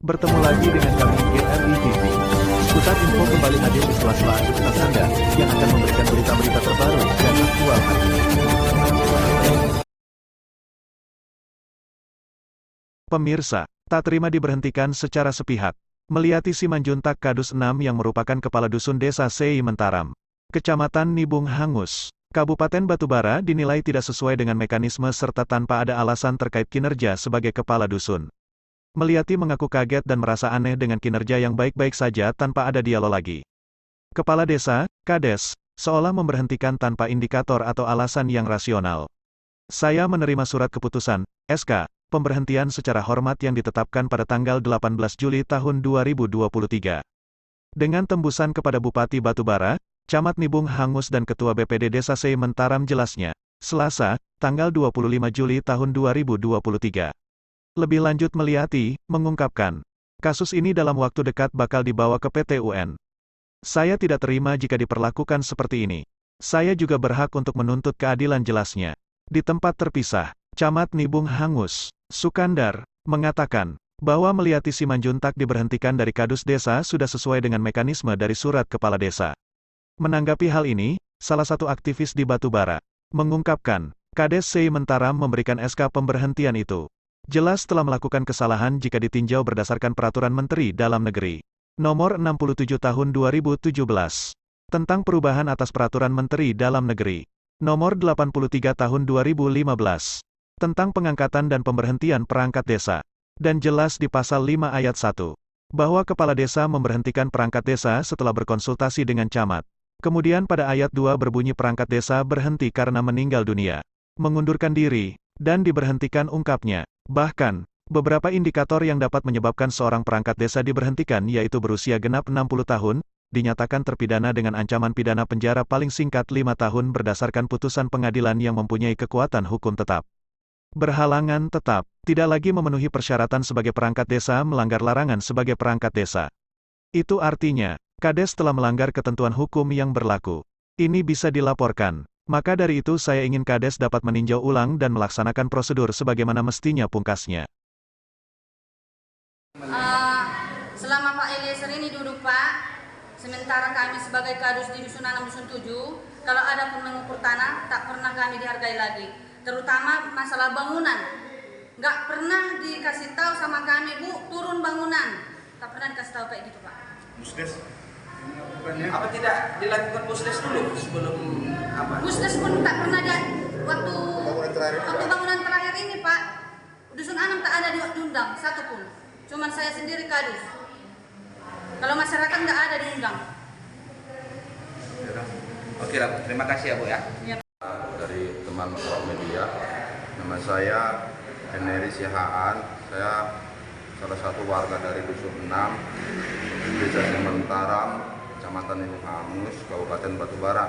Bertemu lagi dengan kami GRI TV. Pusat info kembali hadir di sela-sela aktivitas Anda yang akan memberikan berita-berita terbaru dan aktual hari ini. Pemirsa, tak terima diberhentikan secara sepihak. Melihati Simanjuntak Kadus 6 yang merupakan kepala dusun desa Sei Mentaram, Kecamatan Nibung Hangus, Kabupaten Batubara dinilai tidak sesuai dengan mekanisme serta tanpa ada alasan terkait kinerja sebagai kepala dusun. Melihati mengaku kaget dan merasa aneh dengan kinerja yang baik-baik saja tanpa ada dialog lagi. Kepala desa, Kades, seolah memberhentikan tanpa indikator atau alasan yang rasional. Saya menerima surat keputusan, SK, pemberhentian secara hormat yang ditetapkan pada tanggal 18 Juli tahun 2023. Dengan tembusan kepada Bupati Batubara, Camat Nibung Hangus dan Ketua BPD Desa Sei Mentaram jelasnya, Selasa, tanggal 25 Juli tahun 2023. Lebih lanjut Melihati, mengungkapkan, kasus ini dalam waktu dekat bakal dibawa ke PT UN. Saya tidak terima jika diperlakukan seperti ini. Saya juga berhak untuk menuntut keadilan jelasnya. Di tempat terpisah, Camat Nibung Hangus, Sukandar, mengatakan, bahwa Melihati Simanjuntak diberhentikan dari Kadus Desa sudah sesuai dengan mekanisme dari surat Kepala Desa. Menanggapi hal ini, salah satu aktivis di Batubara, mengungkapkan, Kades Sei Mentaram memberikan SK pemberhentian itu. Jelas telah melakukan kesalahan jika ditinjau berdasarkan Peraturan Menteri Dalam Negeri Nomor 67 Tahun 2017 tentang perubahan atas Peraturan Menteri Dalam Negeri Nomor 83 Tahun 2015 tentang pengangkatan dan pemberhentian perangkat desa. Dan jelas di Pasal 5 Ayat 1 bahwa Kepala Desa memberhentikan perangkat desa setelah berkonsultasi dengan camat. Kemudian pada Ayat 2 berbunyi perangkat desa berhenti karena meninggal dunia, mengundurkan diri, dan diberhentikan ungkapnya. Bahkan, beberapa indikator yang dapat menyebabkan seorang perangkat desa diberhentikan yaitu berusia genap 60 tahun, dinyatakan terpidana dengan ancaman pidana penjara paling singkat 5 tahun berdasarkan putusan pengadilan yang mempunyai kekuatan hukum tetap. Berhalangan tetap, tidak lagi memenuhi persyaratan sebagai perangkat desa melanggar larangan sebagai perangkat desa. Itu artinya, Kades telah melanggar ketentuan hukum yang berlaku. Ini bisa dilaporkan. Maka dari itu saya ingin Kades dapat meninjau ulang dan melaksanakan prosedur sebagaimana mestinya pungkasnya. Selama Pak Eliezer ini duduk Pak, sementara kami sebagai Kadus di Dusun 6 Dusun 7, kalau ada pun mengukur tanah, tak pernah kami dihargai lagi. Terutama masalah bangunan. Nggak pernah dikasih tahu sama kami, Bu, turun bangunan. Tak pernah dikasih tahu kayak gitu Pak. Musdes? Apa tidak dilakukan Musdes dulu sebelum apa? Musdes pun tak pernah ada waktu bangunan terakhir ini Pak. Dusun 6 tak ada diundang satu pun. Cuman saya sendiri Kadus. Kalau masyarakat nggak ada diundang. Oke lah, terima kasih ya Bu ya. Ya. Dari teman media, nama saya Henry Sihaan. Saya salah satu warga dari Dusun 6, Desa Simanjuntak, Kecamatan Nibung Hangus, Kabupaten Batubara.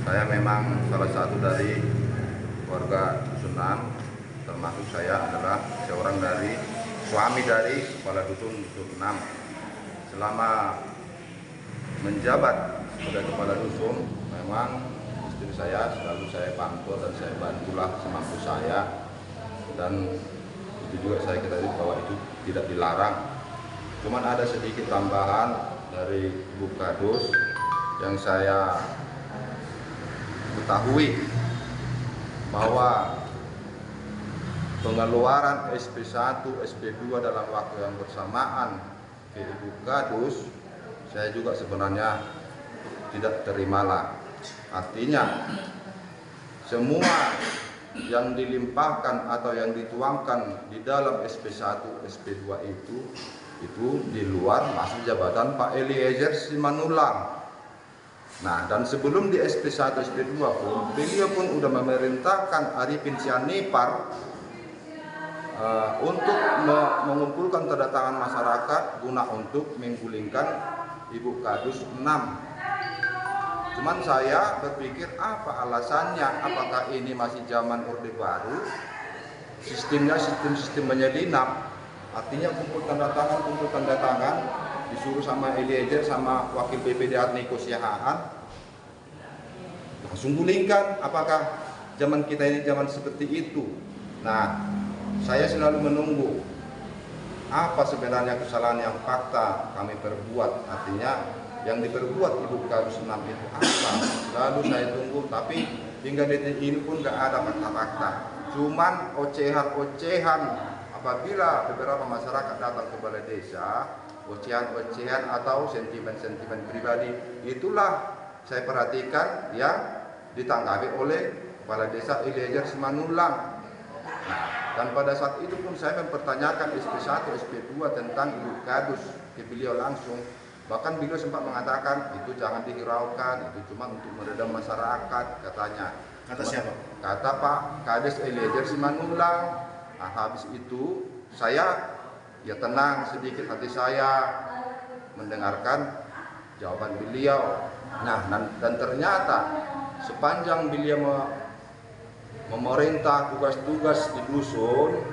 Saya memang salah satu dari warga Dusun 6, termasuk saya adalah seorang dari suami dari kepala dusun 6. Selama menjabat sebagai kepala dusun, memang istri saya selalu saya pantau dan saya bantulah semampu saya, dan itu juga saya ketahui bahwa itu tidak dilarang. Cuman ada sedikit tambahan dari Bu Kadus yang saya ketahui bahwa pengeluaran SP1, SP2 dalam waktu yang bersamaan ke Ibu Kadus, saya juga sebenarnya tidak terimalah. Artinya semua yang dilimpahkan atau yang dituangkan di dalam SP1, SP2 itu di luar masa jabatan Pak Eliezer Simanjuntak. Nah, dan sebelum di SP1, SP2 pun, beliau pun sudah memerintahkan Arifin Sianipar untuk mengumpulkan tanda tangan masyarakat guna untuk menggulingkan Ibu Kadus 6. Cuman saya berpikir apa alasannya, apakah ini masih zaman Orde Baru, sistemnya sistem menyelinap. Artinya kumpul tanda tangan, disuruh sama Eliezer sama Wakil BPD Niko Sihaan, langsung gulingkan. Apakah zaman kita ini zaman seperti itu? Nah, saya selalu menunggu apa sebenarnya kesalahan yang fakta kami perbuat, artinya yang diperbuat Ibu Kadus 6 itu apa. Lalu saya tunggu, tapi hingga detik ini pun nggak ada fakta-fakta, cuman ocehan-ocehan. Apabila beberapa masyarakat datang ke balai desa, ocehan-ocehan atau sentimen-sentimen pribadi, itulah saya perhatikan yang ditanggapi oleh Kepala Desa Eliezer Simanullang. Nah, dan pada saat itu pun saya mempertanyakan SP1, SP2 tentang Ibu Kadus ke beliau langsung. Bahkan beliau sempat mengatakan itu jangan dihiraukan, itu cuma untuk meredam masyarakat katanya. Kata siapa? Kata Pak Kades Eliezer Simanullang. Nah, habis itu saya ya tenang sedikit hati saya mendengarkan jawaban beliau. Nah, dan ternyata sepanjang beliau memerintah tugas-tugas di dusun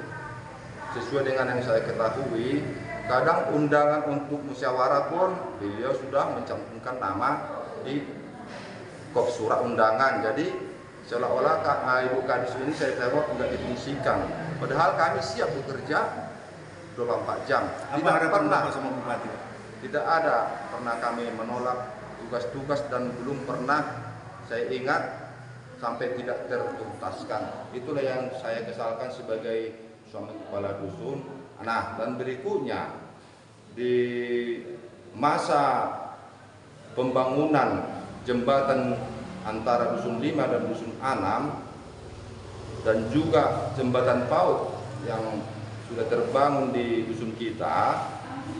sesuai dengan yang saya ketahui, kadang undangan untuk musyawarah pun beliau sudah mencantumkan nama di kop surat undangan. Jadi seolah-olah Ibu Kadus ini saya tengok enggak difungsikan. Padahal kami siap bekerja 24 jam. Apa harapan Bapak sama Bupati? Tidak ada pernah kami menolak tugas-tugas dan belum pernah saya ingat sampai tidak tertuntaskan. Itulah yang saya kesalkan sebagai suami kepala dusun. Nah, dan berikutnya di masa pembangunan jembatan antara dusun 5 dan dusun 6 dan juga jembatan PAUD yang sudah terbangun di dusun kita,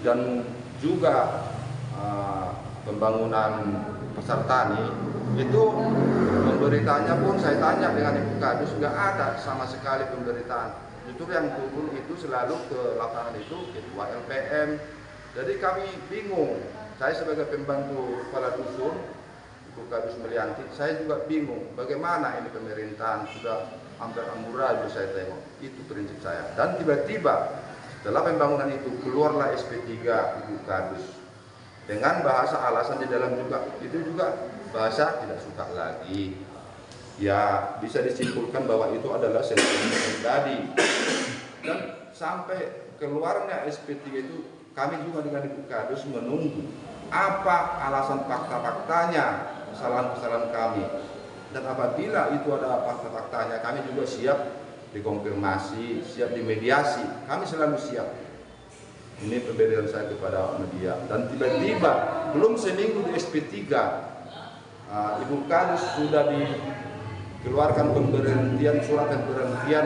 dan juga pembangunan pasar tani, itu pemberitaannya pun saya tanya dengan Ibu Kadus, nggak ada sama sekali pemberitaan. Justru yang turun itu selalu ke lapangan itu ketua LPM. Jadi kami bingung. Saya sebagai pembantu kepala dusun Ibu Kadus Melianti, saya juga bingung bagaimana ini pemerintahan sudah hampir amburadul saya tengok. Itu prinsip saya. Dan tiba-tiba setelah pembangunan itu keluarlah SP3 Ibu Kadus dengan bahasa alasan di dalam juga itu juga bahasa tidak suka lagi. Ya bisa disimpulkan bahwa itu adalah sentimen pribadi. Dan sampai keluarnya SP3 itu kami juga dengan Ibu Kadus menunggu apa alasan fakta-faktanya kesalahan-kesalahan kami. Dan apabila itu ada fakta-faktanya, kami juga siap dikonfirmasi, siap dimediasi. Kami selalu siap. Ini perbedaan saya kepada media. Dan tiba-tiba belum seminggu di SP3, Ibu Kadus sudah dikeluarkan pemberhentian, surat pemberhentian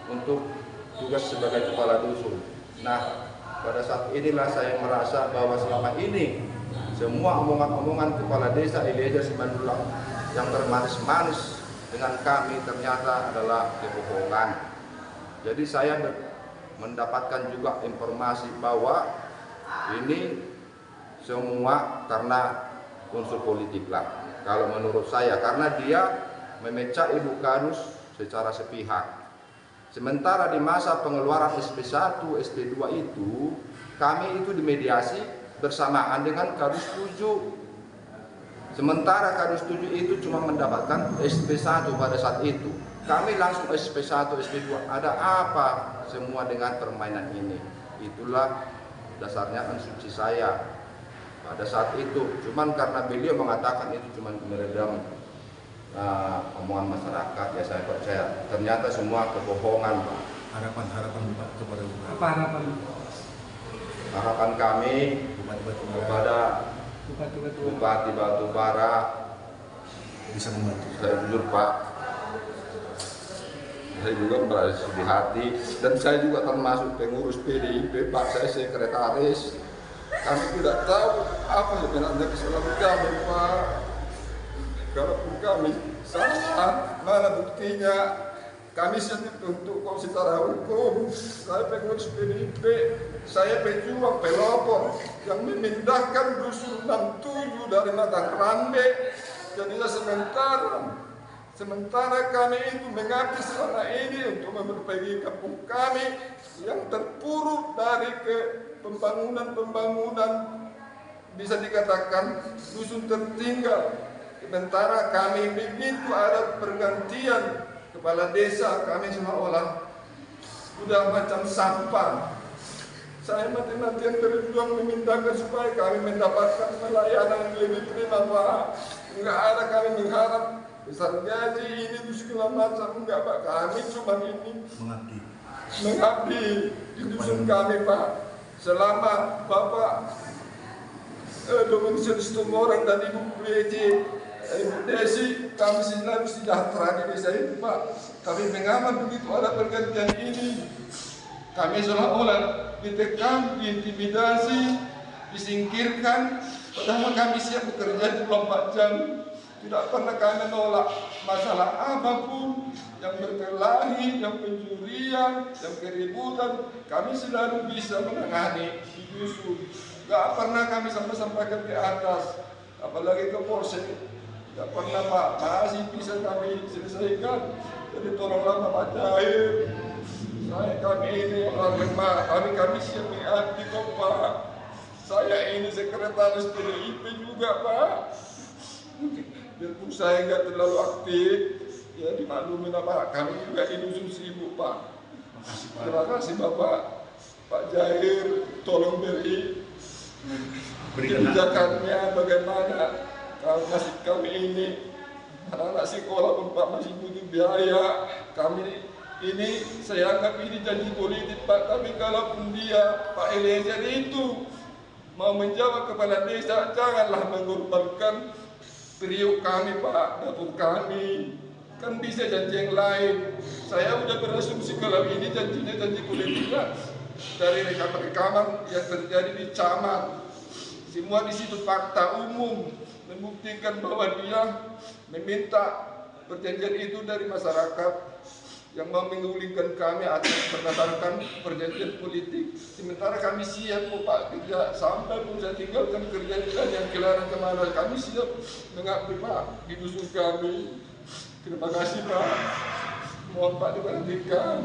untuk tugas sebagai kepala dusun. Nah, pada saat inilah saya merasa bahwa selama ini semua omongan-omongan kepala desa Eliezer Simanullang yang bermanis-manis dengan kami ternyata adalah kebohongan. Jadi saya mendapatkan juga informasi bahwa ini semua karena unsur politik lah. Kalau menurut saya, karena dia memecah Ibu Kadus secara sepihak. Sementara di masa pengeluaran SP1, SP2 itu, kami itu dimediasi bersamaan dengan Kadus 7. Sementara Kadus 7 itu cuma mendapatkan SP1 pada saat itu. Kami langsung SP1, SP2. Ada apa semua dengan permainan ini? Itulah dasarnya instruksi saya pada saat itu. Cuman karena beliau mengatakan itu cuma meredam omongan masyarakat, ya saya percaya. Ternyata semua kebohongan. Harapan Bapak kepada Bupati. Apa harapan? Harapan kami kepada Bupati Batubara bisa membantu. Saya jujur Pak, saya juga merasa di hati, dan saya juga termasuk pengurus PDIP Pak, saya sekretaris. Kami tidak tahu apa sebenarnya kesalahan kami Pak. Kalaupun kami salah, mana buktinya? Kami siap dituntut kok secara hukum. Saya pengurus PDIP, saya pejuang pelopor yang memindahkan dusun 67 dari Matang Rambe ke desa Sementaram. Sementara kami itu mengabdi selama ini untuk memperbaiki kampung kami yang terpuruk dari ke pembangunan bisa dikatakan dusun tertinggal. Sementara kami begitu ada pergantian kepala desa, kami seolah-olah sudah macam sampah. Saya mati-matian berjuang memintakan supaya kami mendapatkan pelayanan yang lebih prima Pak. Enggak ada kami mengharap besar gaji ini itu segala macam, enggak Pak. Kami cuma ini mengabdi di dusun kami Pak. Selama Bapak Dominus Tumorang dan Ibu PJ, Ibu Desi, kami selalu sejahtera di desa itu Pak. Kami mengaman begitu ada pergantian ini. Kami seolah-olah ditekan, diintimidasi, disingkirkan, padahal kami siap bekerja 24 jam. Tidak pernah kami menolak masalah apapun yang berkelahi, yang pencurian, yang keributan, kami selalu bisa menangani di dusun. Tidak pernah kami sampaikan ke atas, apalagi ke Polsek. Tidak pernah Pak, masih bisa kami selesaikan. Jadi tolonglah Bapak Jahir. Kami ini orang lemah, kami siap mengabdi kok Pak. Saya ini sekretaris PDIP juga Pak. Biarpun saya nggak terlalu aktif, ya dimaklumi Pak. Kami juga ini dusun sibuk Pak. Terima kasih Bapak. Pak Jahir, tolong beri kebijakannya bagaimana. Kalau masih kami ini anak-anak sekolah pun Pak masih butuh biaya. Kami ini saya anggap ini janji politik Pak, tapi kalaupun dia Pak Eliezer itu mau menjawab kepala desa, janganlah mengorbankan periuk kami Pak, dapur kami. Kan bisa janji yang lain. Saya udah berasumsi kalau ini janjinya janji politik Pak. Dari rekaman-rekaman yang terjadi di camat, semua di situ fakta umum membuktikan bahwa dia meminta perjanjian itu dari masyarakat yang mau menggulingkan kami atas berdasarkan perjanjian politik. Sementara kami siap Pak kerja sampai pun saya tinggalkan kerjaan yang kelaran kemana, kami siap mengabdi Pak di dusun kami. Terima kasih Pak. Mohon Pak diberhentikan.